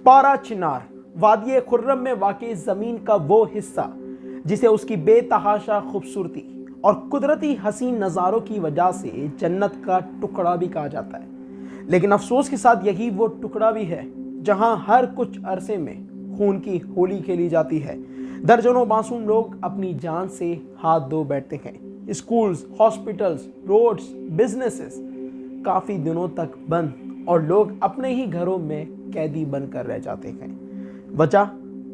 पारा चिनार वादी खुर्रम में वाक़ई ज़मीन का वो हिस्सा जिसे उसकी बेतहाशा खूबसूरती और कुदरती हसीन नज़ारों की वजह से जन्नत का टुकड़ा भी कहा जाता है। लेकिन अफसोस के साथ यही वो टुकड़ा भी है जहां हर कुछ अरसे में खून की होली खेली जाती है। दर्जनों मासूम लोग अपनी जान से हाथ धो बैठते हैं। स्कूल्स, हॉस्पिटल्स, रोड्स, बिजनेसेस काफ़ी दिनों तक बंद और लोग अपने ही घरों में कैदी बनकर रह जाते हैं। वजह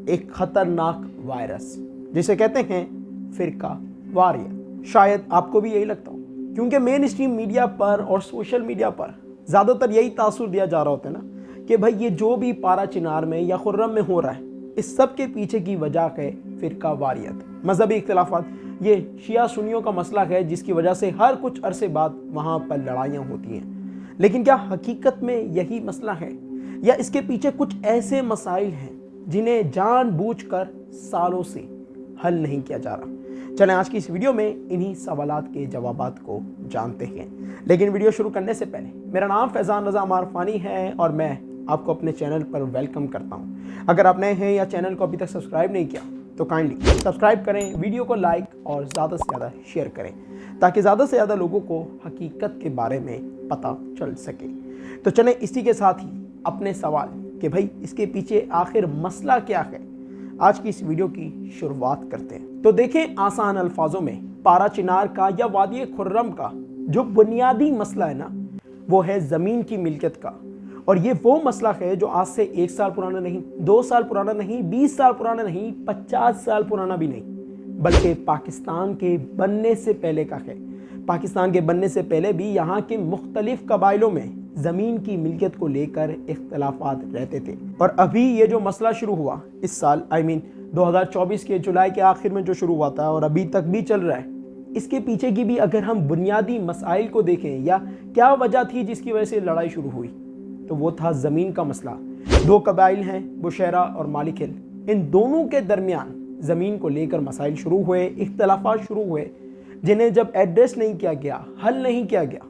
एक खतरनाक वायरस जिसे कहते हैं फिरका वारियत। शायद आपको भी यही लगता हो, क्योंकि मेन स्ट्रीम मीडिया पर और सोशल मीडिया पर ज़्यादातर यही तासुर दिया जा रहा होता है ना कि भाई ये जो भी पारा चिनार में या खुर्रम में हो रहा है, इस सब के पीछे की वजह है फिरका वारियत, मजहबी इख्तिलाफात। ये शिया सुन्नियों का मसला है जिसकी वजह से हर कुछ अरसे बाद वहाँ पर लड़ाइयाँ होती हैं। लेकिन क्या हकीकत में यही मसला है या इसके पीछे कुछ ऐसे मसाइल हैं जिन्हें जानबूझकर सालों से हल नहीं किया जा रहा? चलें आज की इस वीडियो में इन्हीं सवालात के जवाबात को जानते हैं। लेकिन वीडियो शुरू करने से पहले मेरा नाम फैज़ान रज़ा मारफानी है और मैं आपको अपने चैनल पर वेलकम करता हूं। अगर आप नए हैं या चैनल को अभी तक सब्सक्राइब नहीं किया तो काइंडली सब्सक्राइब करें, वीडियो को लाइक और ज़्यादा से ज़्यादा शेयर करें ताकि ज़्यादा से ज़्यादा लोगों को हकीकत के बारे में पता चल सके। तो चलें इसी के साथ ही अपने सवाल कि भाई इसके पीछे आखिर मसला क्या है, आज की इस वीडियो की शुरुआत करते हैं। तो देखें आसान अल्फाजों में पारा चिनार का या वादी खुर्रम का जो बुनियादी मसला है ना, वो है ज़मीन की मिल्कियत का। और ये वो मसला है जो आज से 1 साल पुराना नहीं, 2 साल पुराना नहीं, 20 साल पुराना नहीं, 50 साल पुराना भी नहीं, बल्कि पाकिस्तान के बनने से पहले का है। पाकिस्तान के बनने से पहले भी यहाँ के मुख्तलिफ कबाइलों में ज़मीन की मिल्कियत को लेकर इख्तिलाफात रहते थे। और अभी ये जो मसला शुरू हुआ इस साल 2024 के जुलाई के आखिर में जो शुरू हुआ था और अभी तक भी चल रहा है, इसके पीछे की भी अगर हम बुनियादी मसाइल को देखें या क्या वजह थी जिसकी वजह से लड़ाई शुरू हुई, तो वो था ज़मीन का मसला। 2 कबाइल हैं, बुशैरा और मालिक हिल, इन दोनों के दरमियान ज़मीन को लेकर मसाइल शुरू हुए, इख्तिलाफात शुरू हुए, जिन्हें जब एड्रेस नहीं किया गया, हल नहीं किया गया,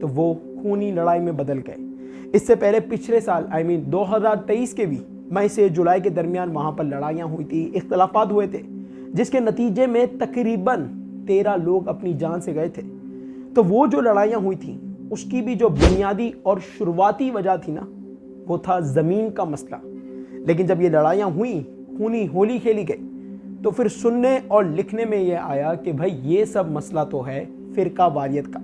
तो वो खूनी लड़ाई में बदल गए। इससे पहले पिछले साल 2023 के भी मई से जुलाई के दरमियान वहाँ पर लड़ाइयाँ हुई थी, इख्तिलाफात हुए थे, जिसके नतीजे में तकरीबन 13 लोग अपनी जान से गए थे। तो वो जो लड़ाइयाँ हुई थी उसकी भी जो बुनियादी और शुरुआती वजह थी ना, वो था ज़मीन का मसला। लेकिन जब ये लड़ाइयाँ हुई, खूनी होली खेली गई, तो फिर सुनने और लिखने में ये आया कि भाई ये सब मसला तो है फ़िरका वारियत का,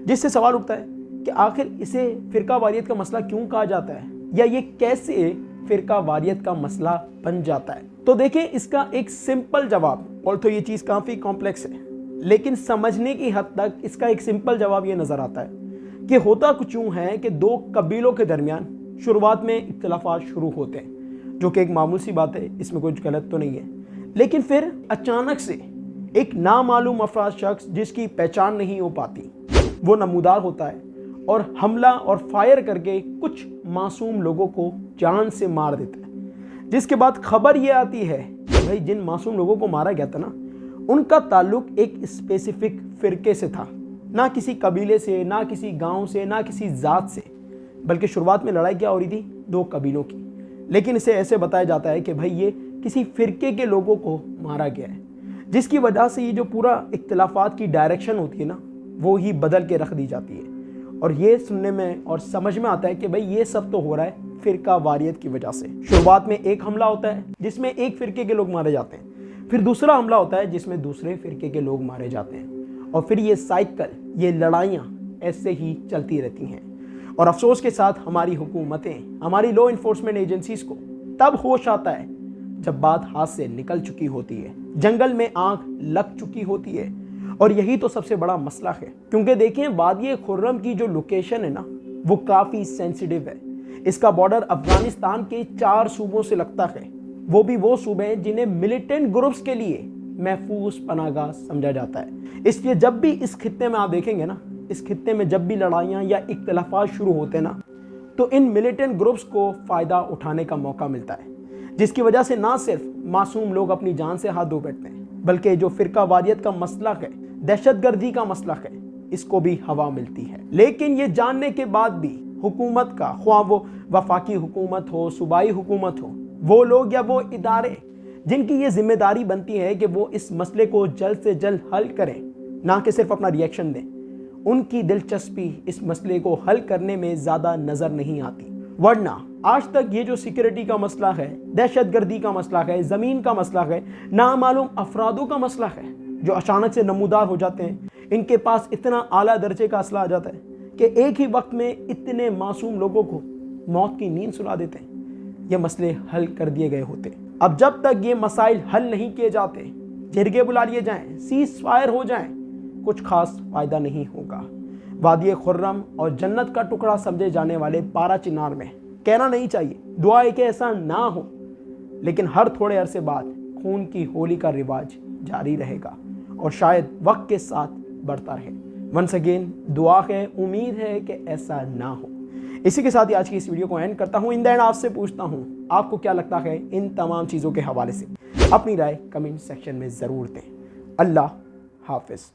जिससे सवाल उठता है कि आखिर इसे फ़िरका वारियत का मसला क्यों कहा जाता है या ये कैसे फ़िरका वारियत का मसला बन जाता है। तो देखें इसका एक सिंपल जवाब, और तो ये चीज़ काफ़ी कॉम्प्लेक्स है, लेकिन समझने की हद तक इसका एक सिंपल जवाब ये नज़र आता है कि होता कुछ यूँ है कि 2 कबीलों के दरमियान शुरुआत में इख्तिलाफात शुरू होते हैं, जो कि एक मामूल सी बात है, इसमें कुछ गलत तो नहीं है। लेकिन फिर अचानक से एक नामालूम अफराद शख्स जिसकी पहचान नहीं हो पाती, वो नमूदार होता है और हमला और फायर करके कुछ मासूम लोगों को जान से मार देता है। जिसके बाद खबर ये आती है कि भाई जिन मासूम लोगों को मारा गया था ना, उनका ताल्लुक एक स्पेसिफिक फ़िरके से था, ना किसी कबीले से, ना किसी गांव से, ना किसी ज़ात से, बल्कि शुरुआत में लड़ाई क्या हो रही थी 2 कबीलों की। लेकिन इसे ऐसे बताया जाता है कि भाई ये किसी फ़िरके के लोगों को मारा गया है, जिसकी वजह से ये जो पूरा इख्तिलाफात की डायरेक्शन होती है ना, वो ही बदल के रख दी जाती है। और ये सुनने में और समझ में आता है कि भाई ये सब तो हो रहा है फ़िरका वारियत की वजह से। शुरुआत में एक हमला होता है जिसमें एक फ़िरके के लोग मारे जाते हैं, फिर दूसरा हमला होता है जिसमें दूसरे फ़िरके के लोग मारे जाते हैं, और फिर ये साइकिल, ये लड़ाइयाँ ऐसे ही चलती रहती हैं। और अफसोस के साथ हमारी हुकूमतें, हमारी लॉ इन्फोर्समेंट एजेंसीज़ को तब होश आता है जब बात हाथ से निकल चुकी होती है, जंगल में आग लग चुकी होती है। और यही तो सबसे बड़ा मसला है, क्योंकि देखें वादी खुर्रम की जो लोकेशन है ना, वो काफ़ी सेंसिटिव है। इसका बॉर्डर अफगानिस्तान के 4 सूबों से लगता है, वो भी वो सूबे हैं जिन्हें मिलिटेंट ग्रुप्स के लिए महफूज पनाहगाह समझा जाता है। इसलिए जब भी इस खित्ते में आप देखेंगे ना, इस खित्ते में जब भी लड़ाइयाँ या इख्तिलाफात शुरू होते हैं ना, तो इन मिलिटेंट ग्रुप्स को फ़ायदा उठाने का मौका मिलता है, जिसकी वजह से ना सिर्फ मासूम लोग अपनी जान से हाथ धो बैठते हैं, बल्कि जो फ़िरका वारियत का मसला है, दहशतगर्दी का मसला है, इसको भी हवा मिलती है। लेकिन ये जानने के बाद भी حکومت کا، خواہ وہ وفاقی حکومت ہو، صوبائی حکومت ہو، وہ لوگ یا وہ ادارے جن کی یہ ذمہ داری بنتی ہے کہ وہ اس مسئلے کو جلد سے جلد حل کریں، نہ کہ صرف اپنا ریئیکشن دیں، ان کی دلچسپی اس مسئلے کو حل کرنے میں زیادہ نظر نہیں آتی۔ ورنہ آج تک یہ جو سیکیورٹی کا مسئلہ ہے، دہشت گردی کا مسئلہ ہے، زمین کا مسئلہ ہے، نامعلوم افرادوں کا مسئلہ ہے جو اچانک سے نمودار ہو جاتے ہیں، ان کے پاس اتنا اعلیٰ درجے کا اسلحہ آ جاتا ہے کہ ایک ہی وقت میں اتنے معصوم لوگوں کو موت کی نیند سلا دیتے ہیں، یہ مسئلے حل کر دیے گئے ہوتے۔ اب جب تک یہ مسائل حل نہیں کیے جاتے، جرگے بلا لیے جائیں، سیز فائر ہو جائیں، کچھ خاص فائدہ نہیں ہوگا۔ وادی خرم اور جنت کا ٹکڑا سمجھے جانے والے پارا چنار میں کہنا نہیں چاہیے، دعا ہے کہ ایسا نہ ہو، لیکن ہر تھوڑے عرصے بعد خون کی ہولی کا رواج جاری رہے گا اور شاید وقت کے ساتھ بڑھتا رہے۔ ونس اگین دعا ہے، امید ہے کہ ایسا نہ ہو۔ اسی کے ساتھ ہی آج کی اس ویڈیو کو اینڈ کرتا ہوں۔ ان دین آپ سے پوچھتا ہوں، آپ کو کیا لگتا ہے ان تمام چیزوں کے حوالے سے؟ اپنی رائے کمنٹ سیکشن میں ضرور دیں۔ اللہ حافظ۔